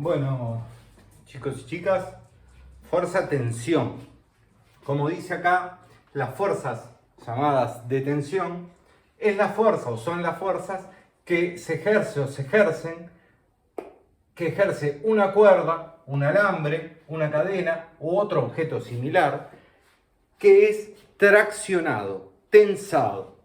Bueno, chicos y chicas, fuerza-tensión. Como dice acá, las fuerzas llamadas de tensión es la fuerza o son las fuerzas que se ejercen, que ejerce una cuerda, un alambre, una cadena u otro objeto similar que es traccionado, tensado,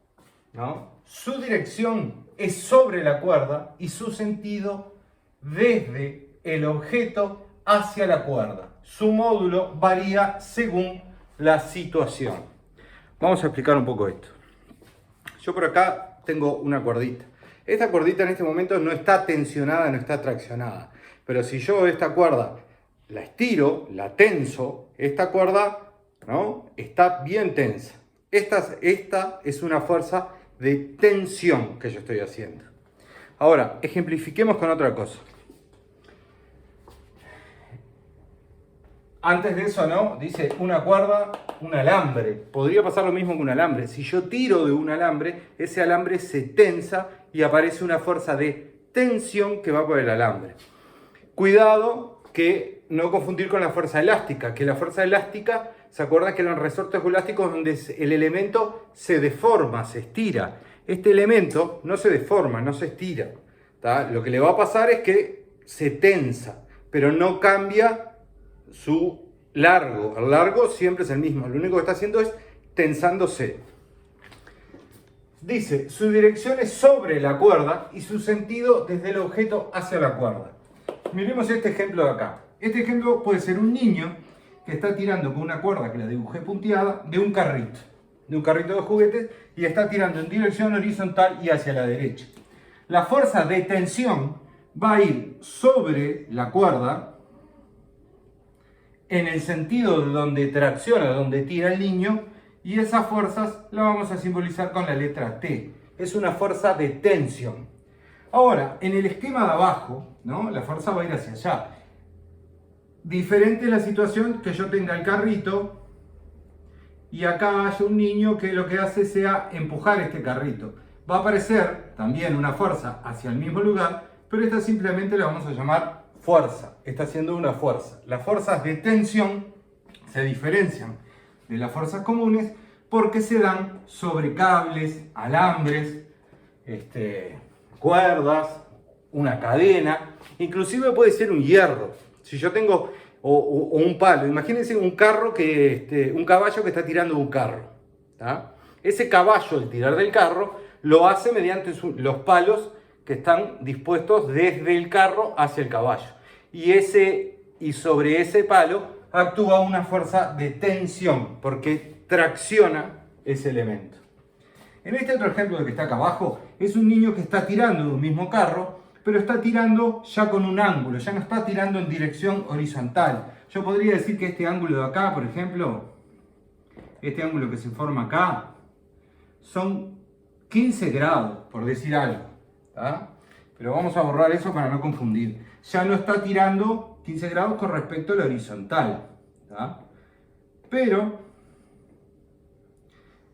¿no? Su dirección es sobre la cuerda y su sentido desde el objeto hacia la cuerda. Su módulo varía según la situación. Vamos a explicar un poco esto. Yo por acá tengo una cuerdita. Esta cuerdita en este momento no está tensionada, no está traccionada. Pero si yo esta cuerda la estiro, la tenso, esta cuerda, ¿no?, está bien tensa. Esta es una fuerza de tensión que yo estoy haciendo. Ahora, ejemplifiquemos con otra cosa. Antes de eso, ¿no? Dice una cuerda, un alambre. Podría pasar lo mismo que un alambre. Si yo tiro de un alambre, ese alambre se tensa y aparece una fuerza de tensión que va por el alambre. Cuidado que no confundir con la fuerza elástica, que la fuerza elástica, ¿se acuerdan que eran resortes elásticos donde el elemento se deforma, se estira? Este elemento no se deforma, no se estira, ¿tá? Lo que le va a pasar es que se tensa, pero no cambia su largo. El largo siempre es el mismo, lo único que está haciendo es tensándose. Dice, su dirección es sobre la cuerda y su sentido desde el objeto hacia la cuerda. Miremos este ejemplo de acá. Este ejemplo puede ser un niño que está tirando con una cuerda que la dibujé punteada de un carrito de juguetes, y está tirando en dirección horizontal y hacia la derecha. La fuerza de tensión va a ir sobre la cuerda en el sentido de donde tracciona, donde tira el niño, y esas fuerzas las vamos a simbolizar con la letra T. Es una fuerza de tensión. Ahora, en el esquema de abajo, ¿no?, la fuerza va a ir hacia allá. Diferente es la situación que yo tenga el carrito y acá haya un niño que lo que hace sea empujar este carrito. Va a aparecer también una fuerza hacia el mismo lugar, pero esta simplemente la vamos a llamar fuerza. Está haciendo una fuerza. Las fuerzas de tensión se diferencian de las fuerzas comunes porque se dan sobre cables, alambres, cuerdas, una cadena, inclusive puede ser un hierro. Si yo tengo o un palo, imagínense un caballo que está tirando un carro, ¿tá? Ese caballo, el tirar del carro, lo hace mediante los palos que están dispuestos desde el carro hacia el caballo. Y sobre ese palo actúa una fuerza de tensión porque tracciona ese elemento. En este otro ejemplo que está acá abajo, es un niño que está tirando de un mismo carro, pero está tirando ya con un ángulo, ya no está tirando en dirección horizontal. Yo podría decir que este ángulo de acá, por ejemplo, este ángulo que se forma acá, son 15 grados, por decir algo, ¿tá? Pero vamos a borrar eso para no confundir. Ya no está tirando 15 grados con respecto a la horizontal, ¿tá? Pero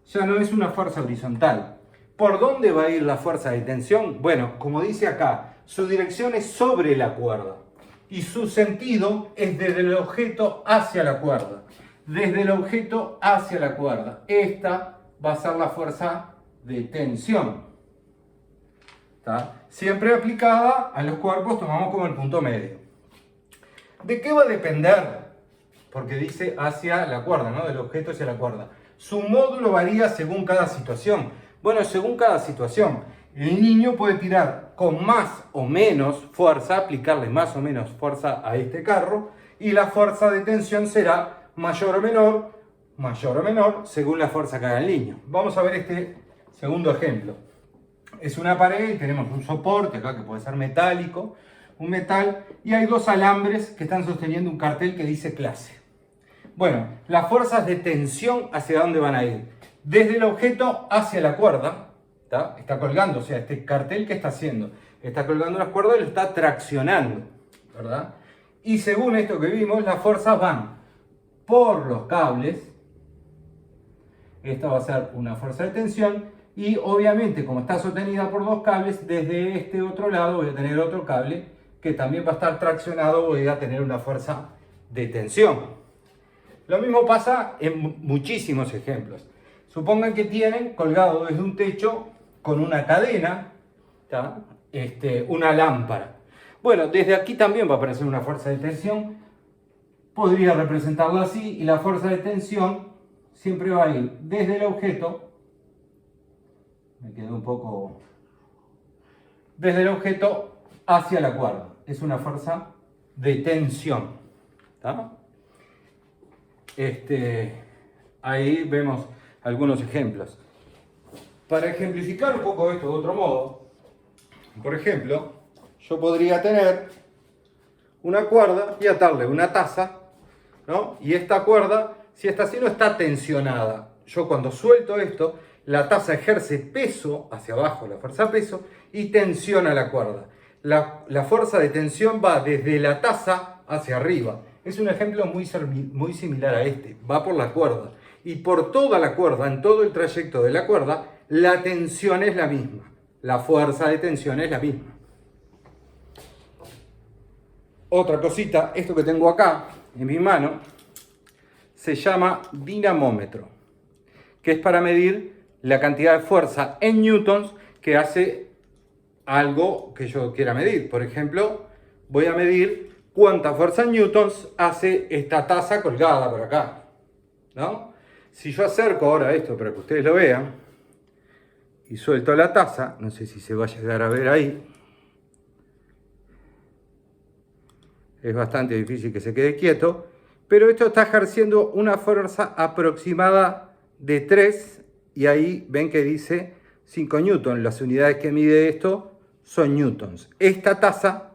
ya no es una fuerza horizontal. ¿Por dónde va a ir la fuerza de tensión? Bueno, como dice acá, su dirección es sobre la cuerda y su sentido es desde el objeto hacia la cuerda. Desde el objeto hacia la cuerda. Esta va a ser la fuerza de tensión, ¿tá? Siempre aplicada a los cuerpos, tomamos como el punto medio. ¿De qué va a depender? Porque dice hacia la cuerda, ¿no? Del objeto hacia la cuerda. Su módulo varía según cada situación. Bueno, según cada situación. El niño puede tirar con más o menos fuerza, aplicarle más o menos fuerza a este carro, y la fuerza de tensión será mayor o menor, según la fuerza que haga el niño. Vamos a ver este segundo ejemplo. Es una pared y tenemos un soporte acá que puede ser metálico, un metal, y hay dos alambres que están sosteniendo un cartel que dice clase. Bueno, las fuerzas de tensión, ¿hacia dónde van a ir? Desde el objeto hacia la cuerda, ¿tá? Está colgando, o sea, este cartel, ¿qué está haciendo? Está colgando las cuerdas y lo está traccionando, ¿verdad? Y según esto que vimos, las fuerzas van por los cables. Esta va a ser una fuerza de tensión y obviamente como está sostenida por dos cables, desde este otro lado voy a tener otro cable que también va a estar traccionado, voy a tener una fuerza de tensión. Lo mismo pasa en muchísimos ejemplos. Supongan que tienen colgado desde un techo con una cadena, ¿tá? Una lámpara. Bueno, desde aquí también va a aparecer una fuerza de tensión. Podría representarlo así, y la fuerza de tensión siempre va a ir desde el objeto. Me quedó un poco... Desde el objeto hacia la cuerda. Es una fuerza de tensión. ¿Tá? Ahí vemos algunos ejemplos. Para ejemplificar un poco esto de otro modo, por ejemplo, yo podría tener una cuerda y atarle una taza, ¿no? Y esta cuerda, si esta así no está tensionada, yo cuando suelto esto, la taza ejerce peso hacia abajo, la fuerza peso, y tensiona la cuerda. La fuerza de tensión va desde la taza hacia arriba. Es un ejemplo muy similar a este. Va por la cuerda. Y por toda la cuerda, en todo el trayecto de la cuerda, la tensión es la misma. La fuerza de tensión es la misma. Otra cosita, esto que tengo acá en mi mano, se llama dinamómetro, que es para medir la cantidad de fuerza en newtons que hace algo que yo quiera medir. Por ejemplo, voy a medir cuánta fuerza en newtons hace esta taza colgada por acá, ¿no? Si yo acerco ahora esto para que ustedes lo vean y suelto la taza, no sé si se va a llegar a ver ahí, es bastante difícil que se quede quieto, pero esto está ejerciendo una fuerza aproximada de 3, y ahí ven que dice 5 newtons. Las unidades que mide esto son newtons. Esta taza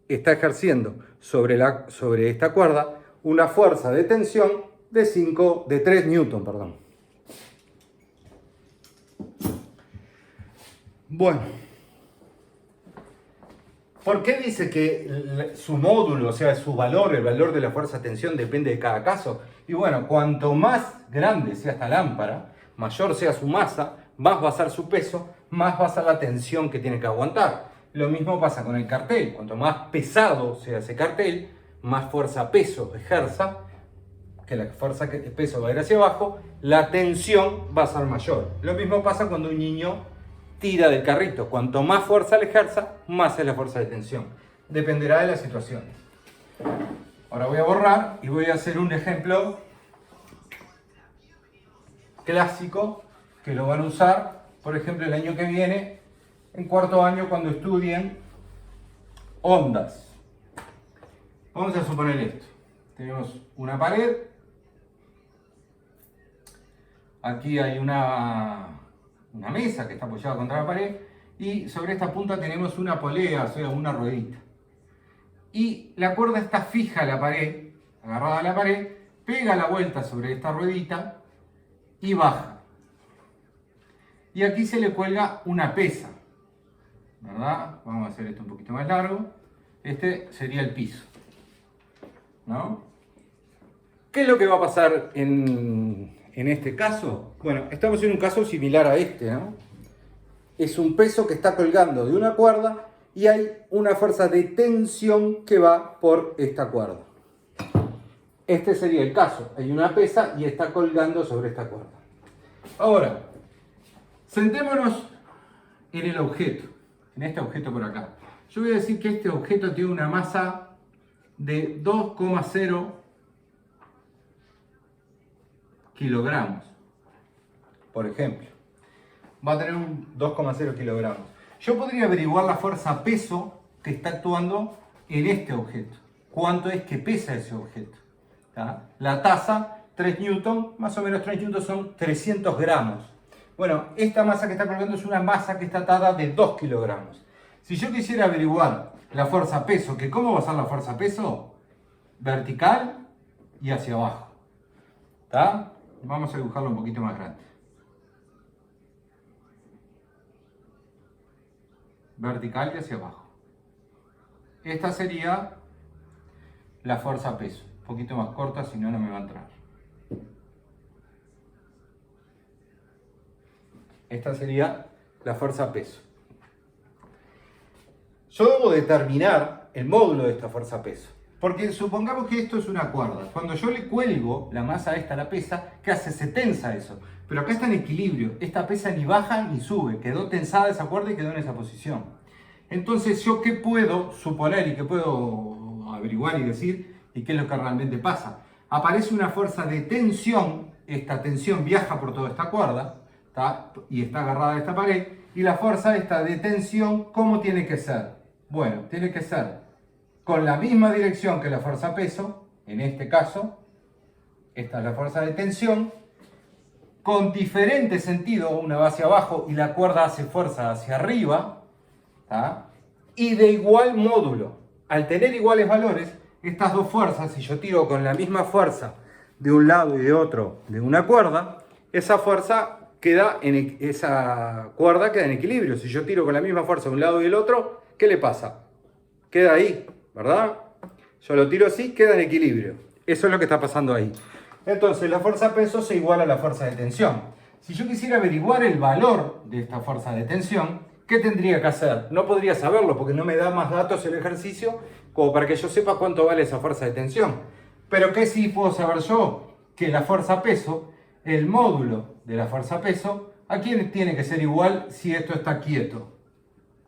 está ejerciendo sobre esta cuerda una fuerza de tensión de 3 newtons, perdón. Bueno, ¿por qué dice que su módulo, o sea, su valor, el valor de la fuerza de tensión depende de cada caso? Y bueno, cuanto más grande sea esta lámpara, mayor sea su masa, más va a ser su peso, más va a ser la tensión que tiene que aguantar. Lo mismo pasa con el cartel. Cuanto más pesado sea ese cartel, más fuerza-peso ejerza, que la fuerza de peso va a ir hacia abajo, la tensión va a ser mayor. Lo mismo pasa cuando un niño tira del carrito. Cuanto más fuerza le ejerza, más es la fuerza de tensión. Dependerá de las situaciones. Ahora voy a borrar y voy a hacer un ejemplo clásico que lo van a usar, por ejemplo, el año que viene, en cuarto año, cuando estudien ondas. Vamos a suponer esto. Tenemos una pared. Aquí hay una mesa que está apoyada contra la pared, y sobre esta punta tenemos una polea, o sea, una ruedita. Y la cuerda está fija a la pared, agarrada a la pared, pega la vuelta sobre esta ruedita y baja. Y aquí se le cuelga una pesa, ¿verdad? Vamos a hacer esto un poquito más largo. Este sería el piso, ¿no? ¿Qué es lo que va a pasar en este caso? Bueno, estamos en un caso similar a este, ¿no? Es un peso que está colgando de una cuerda y hay una fuerza de tensión que va por esta cuerda. Este sería el caso. Hay una pesa y está colgando sobre esta cuerda. Ahora, sentémonos en el objeto, en este objeto por acá. Yo voy a decir que este objeto tiene una masa de 2,0 kilogramos, por ejemplo. Va a tener un 2,0 kilogramos. Yo podría averiguar la fuerza peso que está actuando en este objeto. ¿Cuánto es que pesa ese objeto? ¿Tá? La taza, 3 newtons, más o menos 3 newtons son 300 gramos. Bueno, esta masa que está colgando es una masa que está atada de 2 kilogramos. Si yo quisiera averiguar la fuerza peso, que ¿cómo va a ser la fuerza peso? Vertical y hacia abajo. ¿Tá? Vamos a dibujarlo un poquito más grande. Vertical y hacia abajo. Esta sería la fuerza peso. Un poquito más corta, si no, no me va a entrar. Esta sería la fuerza peso. Yo debo determinar el módulo de esta fuerza-peso. Porque supongamos que esto es una cuerda. Cuando yo le cuelgo la masa esta a la pesa, ¿qué hace? Se tensa eso. Pero acá está en equilibrio. Esta pesa ni baja ni sube. Quedó tensada esa cuerda y quedó en esa posición. Entonces, ¿yo qué puedo suponer y qué puedo averiguar y decir? ¿Y qué es lo que realmente pasa? Aparece una fuerza de tensión. Esta tensión viaja por toda esta cuerda, ¿tá? Y está agarrada a esta pared. Y la fuerza esta de tensión, ¿cómo tiene que ser? Bueno, tiene que ser con la misma dirección que la fuerza-peso, en este caso, esta es la fuerza de tensión, con diferente sentido, una va hacia abajo y la cuerda hace fuerza hacia arriba, ¿tá? Y de igual módulo. Al tener iguales valores, estas dos fuerzas, si yo tiro con la misma fuerza de un lado y de otro de una cuerda, esa fuerza esa cuerda queda en equilibrio. Si yo tiro con la misma fuerza de un lado y del otro, ¿qué le pasa? Queda ahí, ¿verdad? Yo lo tiro así, queda en equilibrio. Eso es lo que está pasando ahí. Entonces, la fuerza-peso se iguala a la fuerza de tensión. Si yo quisiera averiguar el valor de esta fuerza de tensión, ¿qué tendría que hacer? No podría saberlo porque no me da más datos el ejercicio como para que yo sepa cuánto vale esa fuerza de tensión. Pero ¿qué sí puedo saber yo? Que la fuerza-peso, el módulo de la fuerza-peso, ¿a quién tiene que ser igual si esto está quieto?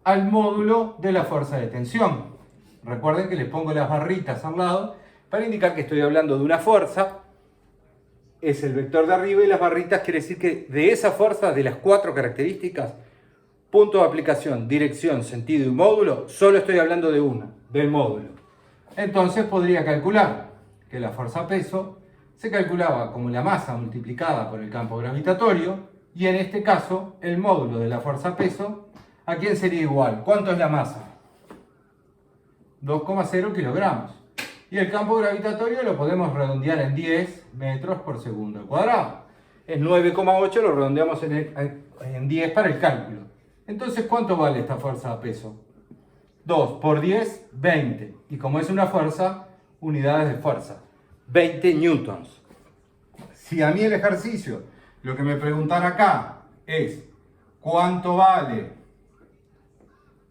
Al módulo de la fuerza de tensión. Recuerden que les pongo las barritas al lado para indicar que estoy hablando de una fuerza. Es el vector de arriba y las barritas quiere decir que de esa fuerza, de las 4 características, punto de aplicación, dirección, sentido y módulo, solo estoy hablando de una, del módulo. Entonces podría calcular que la fuerza-peso se calculaba como la masa multiplicada por el campo gravitatorio y en este caso el módulo de la fuerza-peso, ¿a quién sería igual? ¿Cuánto es la masa? 2,0 kilogramos. Y el campo gravitatorio lo podemos redondear en 10 metros por segundo al cuadrado. Es 9,8, lo redondeamos en 10 para el cálculo. Entonces, ¿cuánto vale esta fuerza a peso? 2 por 10, 20. Y como es una fuerza, unidades de fuerza. 20 newtons. Si a mí el ejercicio, lo que me preguntan acá es ¿cuánto vale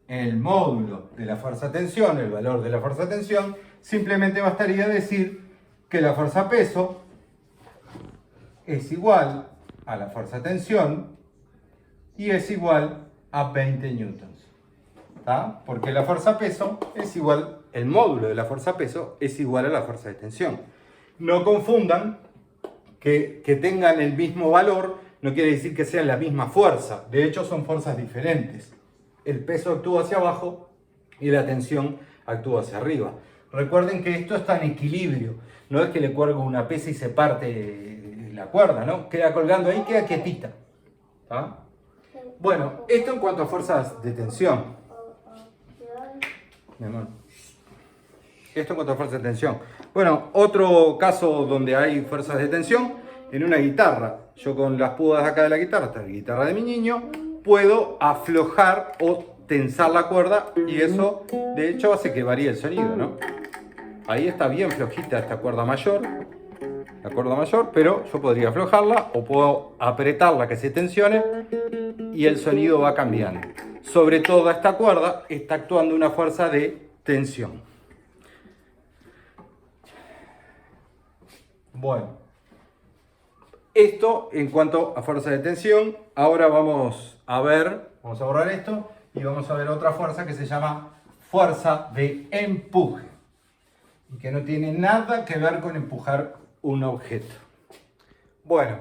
el módulo de la fuerza-tensión, el valor de la fuerza-tensión? Simplemente bastaría decir que la fuerza-peso es igual a la fuerza-tensión y es igual a 20 newtons. ¿Tá? Porque la fuerza-peso es igual, el módulo de la fuerza-peso es igual a la fuerza de tensión. No confundan que tengan el mismo valor, no quiere decir que sean la misma fuerza. De hecho, son fuerzas diferentes. El peso actúa hacia abajo y la tensión actúa hacia arriba. Recuerden que esto está en equilibrio. No es que le cuelgo una pesa y se parte la cuerda, ¿no? Queda colgando ahí, queda quietita. ¿Tá? Bueno, esto en cuanto a fuerzas de tensión. Mi amor. Esto en cuanto a fuerzas de tensión. Bueno, otro caso donde hay fuerzas de tensión, en una guitarra. Yo con las púas acá de la guitarra, esta es la guitarra de mi niño, puedo aflojar o tensar la cuerda y eso de hecho hace que varíe el sonido, ¿no? Ahí está bien flojita esta cuerda mayor, la cuerda mayor, pero yo podría aflojarla o puedo apretarla que se tensione y el sonido va cambiando. Sobre todo esta cuerda está actuando una fuerza de tensión. Bueno, esto en cuanto a fuerza de tensión. Ahora vamos a borrar esto y vamos a ver otra fuerza que se llama fuerza de empuje y que no tiene nada que ver con empujar un objeto. Bueno,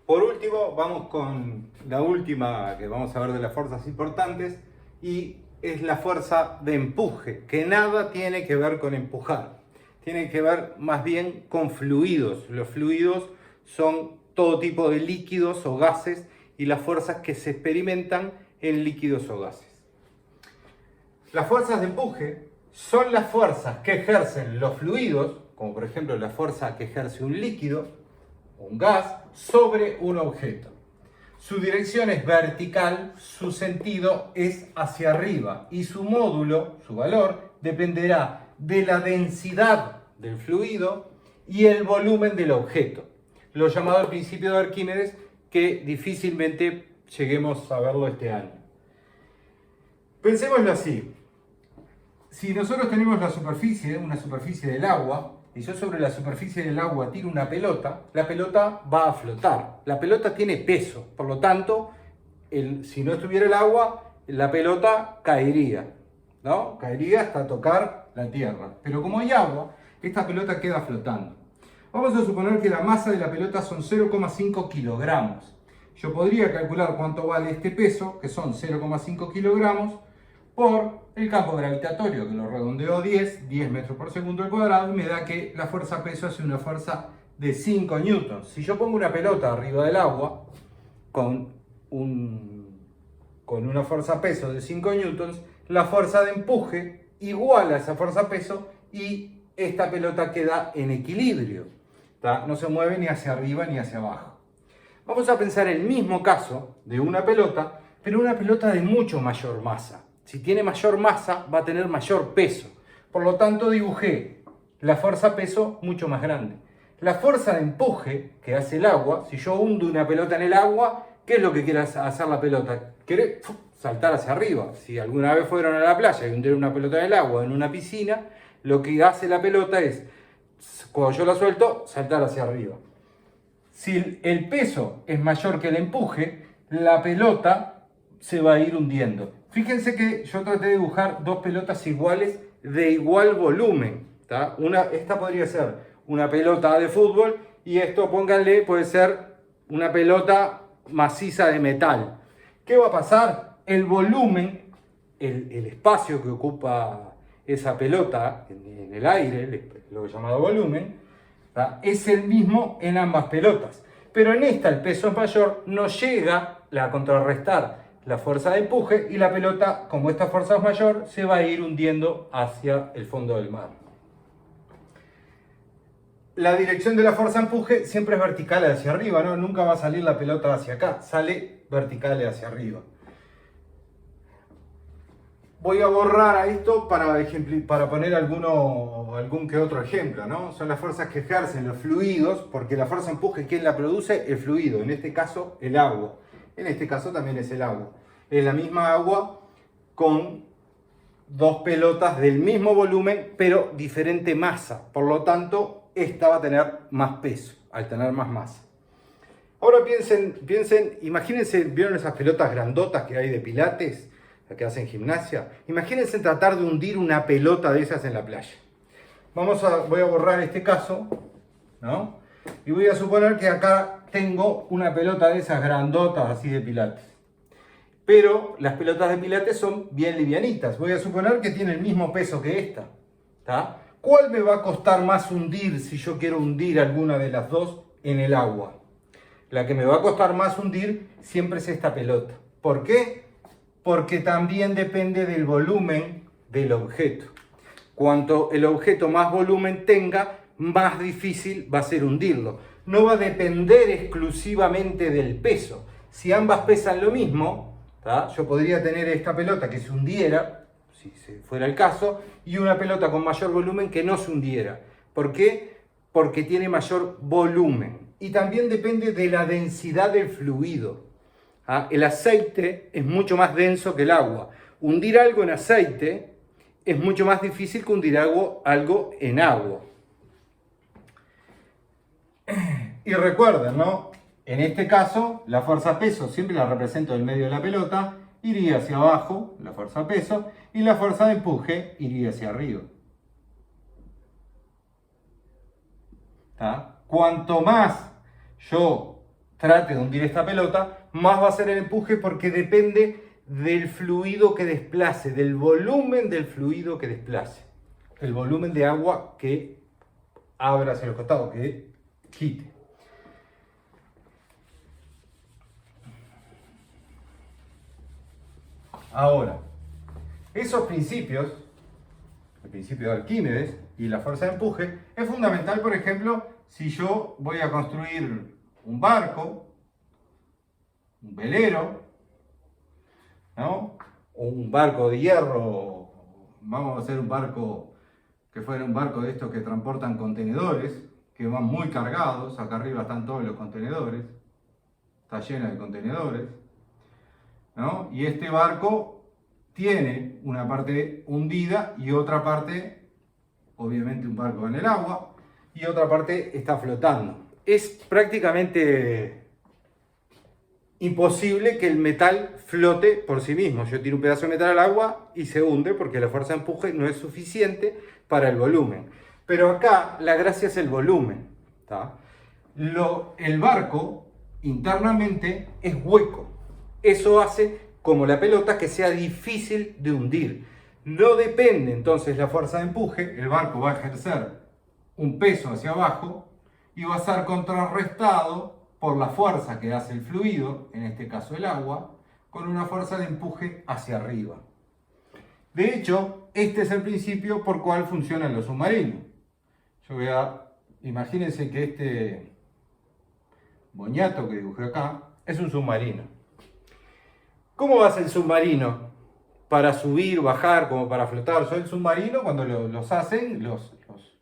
por último vamos con la última que vamos a ver de las fuerzas importantes y es la fuerza de empuje, que nada tiene que ver con empujar, tiene que ver más bien con fluidos. Los fluidos son todo tipo de líquidos o gases y las fuerzas que se experimentan en líquidos o gases. Las fuerzas de empuje son las fuerzas que ejercen los fluidos, como por ejemplo la fuerza que ejerce un líquido o un gas sobre un objeto. Su dirección es vertical, su sentido es hacia arriba y su módulo, su valor, dependerá de la densidad del fluido y el volumen del objeto. Lo llamado el principio de Arquímedes, que difícilmente lleguemos a verlo este año. Pensémoslo así. si nosotros tenemos la superficie, una superficie del agua, y yo sobre la superficie del agua tiro una pelota, la pelota va a flotar. La pelota tiene peso, por lo tanto, si no estuviera el agua, la pelota caería, ¿no? Caería hasta tocar la tierra. Pero como hay agua, esta pelota queda flotando. Vamos a suponer que la masa de la pelota son 0,5 kilogramos. Yo podría calcular cuánto vale este peso, que son 0,5 kilogramos, por el campo gravitatorio, que lo redondeo a 10 metros por segundo al cuadrado, y me da que la fuerza peso es una fuerza de 5 newtons. Si yo pongo una pelota arriba del agua con una fuerza peso de 5 newtons, la fuerza de empuje iguala a esa fuerza peso y esta pelota queda en equilibrio, ¿tá? No se mueve ni hacia arriba ni hacia abajo. Vamos a pensar el mismo caso de una pelota, pero una pelota de mucho mayor masa. Si tiene mayor masa, va a tener mayor peso. Por lo tanto, dibujé la fuerza peso mucho más grande. La fuerza de empuje que hace el agua, si yo hundo una pelota en el agua, ¿qué es lo que quiere hacer la pelota? Quiere saltar hacia arriba. Si alguna vez fueron a la playa y hundieron una pelota en el agua en una piscina, lo que hace la pelota es, cuando yo la suelto, saltar hacia arriba. Si el peso es mayor que el empuje, la pelota se va a ir hundiendo. Fíjense que yo traté de dibujar dos pelotas iguales de igual volumen, ¿tá? Esta podría ser una pelota de fútbol y esto, pónganle, puede ser una pelota maciza de metal. ¿Qué va a pasar? El volumen, el espacio que ocupa esa pelota en el aire, lo llamado volumen, ¿tá? Es el mismo en ambas pelotas. Pero en esta el peso es mayor, no llega a contrarrestar la fuerza de empuje y la pelota, como esta fuerza es mayor, se va a ir hundiendo hacia el fondo del mar. La dirección de la fuerza de empuje siempre es vertical hacia arriba, ¿no? Nunca va a salir la pelota hacia acá, sale vertical hacia arriba. Voy a borrar a esto para poner algún que otro ejemplo, ¿no? Son las fuerzas que ejercen los fluidos, porque la fuerza de empuje, ¿quién la produce? El fluido, en este caso el agua. En este caso también es el agua. Es la misma agua con dos pelotas del mismo volumen, pero diferente masa. Por lo tanto, esta va a tener más peso, al tener más masa. Ahora piensen, imagínense, ¿vieron esas pelotas grandotas que hay de pilates? Que hacen gimnasia. Imagínense tratar de hundir una pelota de esas en la playa. Voy a borrar este caso, ¿no? Y voy a suponer que acá tengo una pelota de esas grandotas así de pilates. Pero las pelotas de pilates son bien livianitas. Voy a suponer que tiene el mismo peso que esta, ¿tá? ¿Cuál me va a costar más hundir si yo quiero hundir alguna de las dos en el agua? La que me va a costar más hundir siempre es esta pelota. ¿Por qué? Porque también depende del volumen del objeto. Cuanto el objeto más volumen tenga, más difícil va a ser hundirlo. No va a depender exclusivamente del peso. Si ambas pesan lo mismo, ¿tá? Yo podría tener esta pelota que se hundiera, si fuera el caso, y una pelota con mayor volumen que no se hundiera. ¿Por qué? Porque tiene mayor volumen. Y también depende de la densidad del fluido. El aceite es mucho más denso que el agua. Hundir algo en aceite es mucho más difícil que hundir algo en agua. Y recuerden, ¿no? En este caso, la fuerza peso siempre la represento en medio de la pelota, iría hacia abajo, la fuerza peso, y la fuerza de empuje iría hacia arriba. ¿Tá? Cuanto más yo trate de hundir esta pelota, más va a ser el empuje porque depende del fluido que desplace, del volumen del fluido que desplace. El volumen de agua que abra hacia los costados, que quite. Ahora, esos principios, el principio de Arquímedes y la fuerza de empuje, es fundamental, por ejemplo, si yo voy a construir un barco, un velero, ¿no? O un barco de hierro, vamos a hacer un barco que fuera un barco de estos que transportan contenedores, que van muy cargados, acá arriba están todos los contenedores, está lleno de contenedores, ¿no? Y este barco tiene tiene una parte hundida y otra parte, obviamente un barco en el agua, y otra parte está flotando. Es prácticamente imposible que el metal flote por sí mismo. Yo tiro un pedazo de metal al agua y se hunde porque la fuerza de empuje no es suficiente para el volumen. Pero acá la gracia es el volumen, ¿tá? El barco internamente es hueco. Eso hace, como la pelota, que sea difícil de hundir. No depende entonces la fuerza de empuje, el barco va a ejercer un peso hacia abajo y va a ser contrarrestado por la fuerza que hace el fluido, en este caso el agua, con una fuerza de empuje hacia arriba. De hecho, este es el principio por cual funcionan los submarinos. Imagínense que este boñato que dibujé acá es un submarino. ¿Cómo hace el submarino para subir, bajar, como para flotar? El submarino, cuando los hacen,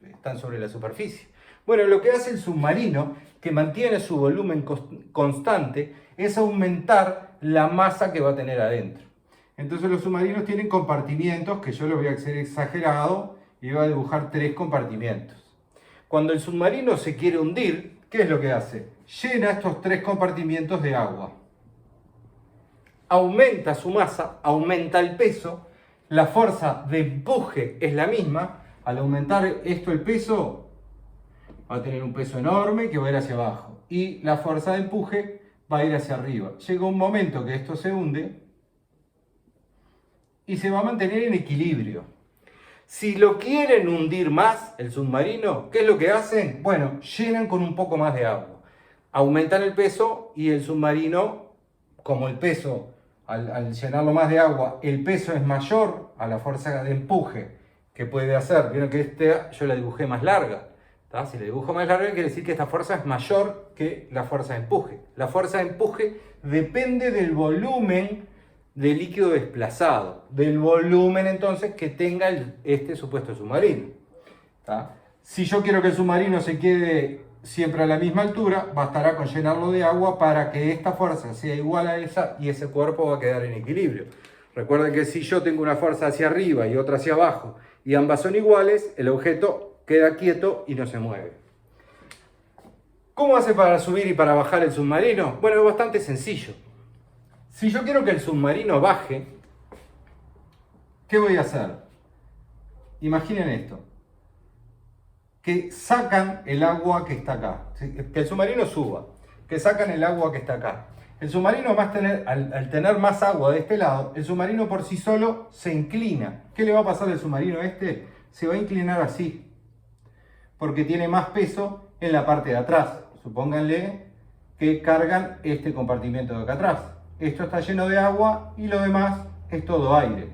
están sobre la superficie. Bueno, lo que hace el submarino, que mantiene su volumen constante, es aumentar la masa que va a tener adentro. Entonces los submarinos tienen compartimientos, que yo los voy a hacer exagerado, y voy a dibujar 3 compartimientos. Cuando el submarino se quiere hundir, ¿qué es lo que hace? Llena estos 3 compartimientos de agua. Aumenta su masa, aumenta el peso, la fuerza de empuje es la misma. Al aumentar esto el peso, va a tener un peso enorme que va a ir hacia abajo. Y la fuerza de empuje va a ir hacia arriba. Llega un momento que esto se hunde y se va a mantener en equilibrio. Si lo quieren hundir más, el submarino, ¿qué es lo que hacen? Bueno, llenan con un poco más de agua. Aumentan el peso y el submarino, como el peso, al llenarlo más de agua, el peso es mayor a la fuerza de empuje que puede hacer. Vieron que yo la dibujé más larga. ¿Tá? Si la dibujo más larga, quiere decir que esta fuerza es mayor que la fuerza de empuje. La fuerza de empuje depende del volumen de líquido desplazado, del volumen entonces que tenga este supuesto submarino. ¿Tá? Si yo quiero que el submarino se quede siempre a la misma altura, bastará con llenarlo de agua para que esta fuerza sea igual a esa y ese cuerpo va a quedar en equilibrio. Recuerden que si yo tengo una fuerza hacia arriba y otra hacia abajo y ambas son iguales, el objeto queda quieto y no se mueve. ¿Cómo hace para subir y para bajar el submarino? Bueno, es bastante sencillo. Si yo quiero que el submarino baje, ¿qué voy a hacer? Imaginen esto. Que sacan el agua que está acá. Que el submarino suba. Que sacan el agua que está acá. El submarino al tener más agua de este lado, el submarino por sí solo se inclina. ¿Qué le va a pasar al submarino este? Se va a inclinar así. Porque tiene más peso en la parte de atrás. Supónganle que cargan este compartimento de acá atrás. Esto está lleno de agua y lo demás es todo aire.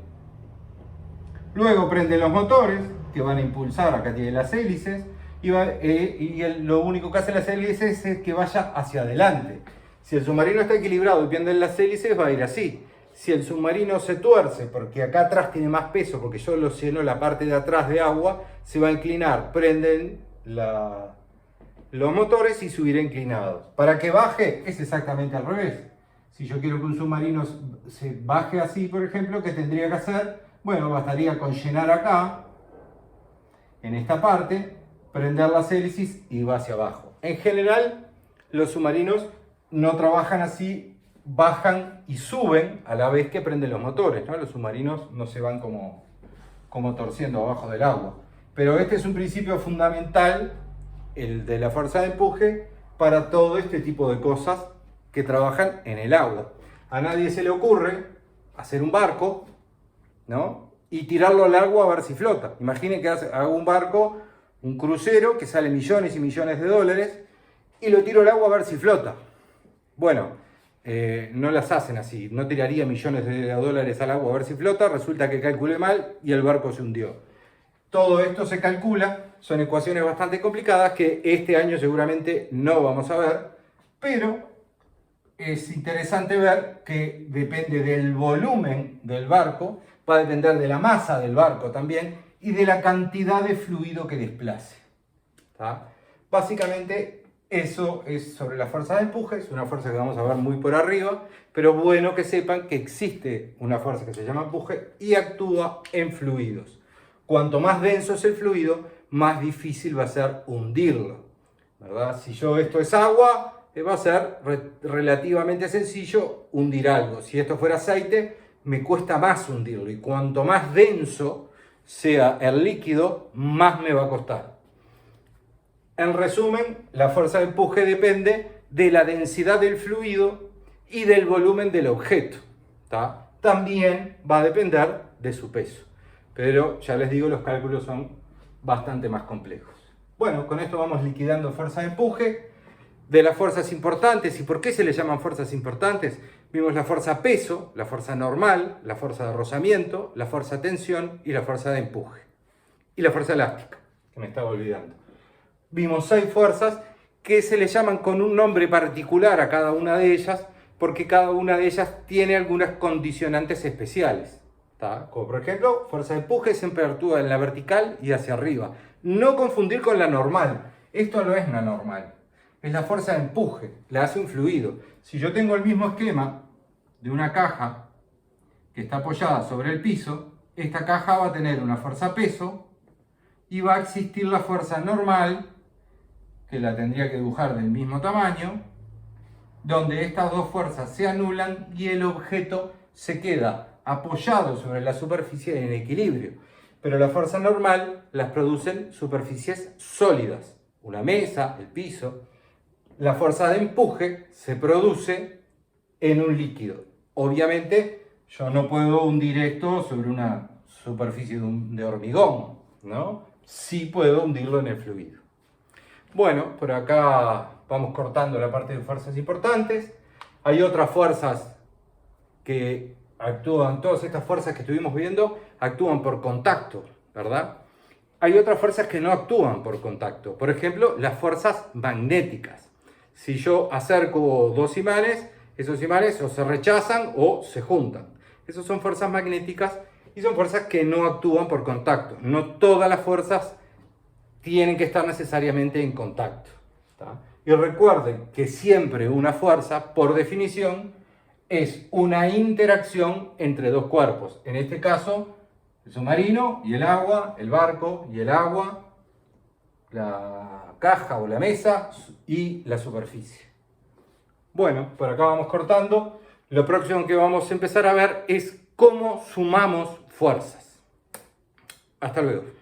Luego prenden los motores que van a impulsar, acá tienen las hélices, lo único que hacen las hélices es que vaya hacia adelante. Si el submarino está equilibrado y prenden las hélices, va a ir así. Si el submarino se tuerce porque acá atrás tiene más peso, porque yo lo lleno la parte de atrás de agua, se va a inclinar. Prenden los motores y subirá inclinados. Para que baje es exactamente al revés. Si yo quiero que un submarino se baje así, por ejemplo, ¿qué tendría que hacer? Bueno, bastaría con llenar acá, en esta parte, prender las hélices y va hacia abajo. En general, los submarinos no trabajan así, bajan y suben a la vez que prenden los motores, ¿no? Los submarinos no se van como torciendo abajo del agua. Pero este es un principio fundamental, el de la fuerza de empuje, para todo este tipo de cosas que trabajan en el agua. A nadie se le ocurre hacer un barco, ¿no? Y tirarlo al agua a ver si flota. Imaginen que hago un barco, un crucero que sale millones y millones de dólares y lo tiro al agua a ver si flota. Bueno, no las hacen así. No tiraría millones de dólares al agua a ver si flota. Resulta que calculé mal y el barco se hundió. Todo esto se calcula. Son ecuaciones bastante complicadas que este año seguramente no vamos a ver. Pero es interesante ver que depende del volumen del barco, va a depender de la masa del barco también y de la cantidad de fluido que desplace. ¿Tá? Básicamente Eso es sobre la fuerza de empuje, es una fuerza que vamos a ver muy por arriba, pero bueno que sepan que existe una fuerza que se llama empuje y actúa en fluidos. Cuanto más denso es el fluido, más difícil va a ser hundirlo, ¿verdad? Si esto es agua, va a ser relativamente sencillo hundir algo. Si esto fuera aceite, me cuesta más hundirlo, y cuanto más denso sea el líquido, más me va a costar. En resumen, la fuerza de empuje depende de la densidad del fluido y del volumen del objeto, ¿tá? También va a depender de su peso, pero ya les digo, los cálculos son bastante más complejos. Bueno, con esto vamos liquidando fuerza de empuje. De las fuerzas importantes, ¿y por qué se le llaman fuerzas importantes? Vimos la fuerza peso, la fuerza normal, la fuerza de rozamiento, la fuerza tensión y la fuerza de empuje. Y la fuerza elástica, que me estaba olvidando. Vimos 6 fuerzas que se le llaman con un nombre particular a cada una de ellas, porque cada una de ellas tiene algunas condicionantes especiales, ¿tá? Como por ejemplo, fuerza de empuje siempre actúa en la vertical y hacia arriba. No confundir con la normal. Esto no es la normal. Es la fuerza de empuje, la hace un fluido. Si yo tengo el mismo esquema de una caja que está apoyada sobre el piso, esta caja va a tener una fuerza peso y va a existir la fuerza normal, que la tendría que dibujar del mismo tamaño, donde estas dos fuerzas se anulan y el objeto se queda apoyado sobre la superficie en equilibrio. Pero la fuerza normal las producen superficies sólidas, una mesa, el piso. La fuerza de empuje se produce en un líquido. Obviamente yo no puedo hundir esto sobre una superficie de hormigón, ¿no? Sí puedo hundirlo en el fluido. Bueno, por acá vamos cortando la parte de fuerzas importantes. Hay otras fuerzas que actúan, todas estas fuerzas que estuvimos viendo actúan por contacto, ¿verdad? Hay otras fuerzas que no actúan por contacto. Por ejemplo, las fuerzas magnéticas. Si yo acerco dos imanes, esos imanes o se rechazan o se juntan. Esas son fuerzas magnéticas y son fuerzas que no actúan por contacto. No todas las fuerzas tienen que estar necesariamente en contacto, ¿tá? Y recuerden que siempre una fuerza, por definición, es una interacción entre dos cuerpos. En este caso, el submarino y el agua, el barco y el agua, la caja o la mesa y la superficie. Bueno, por acá vamos cortando. Lo próximo que vamos a empezar a ver es cómo sumamos fuerzas. Hasta luego.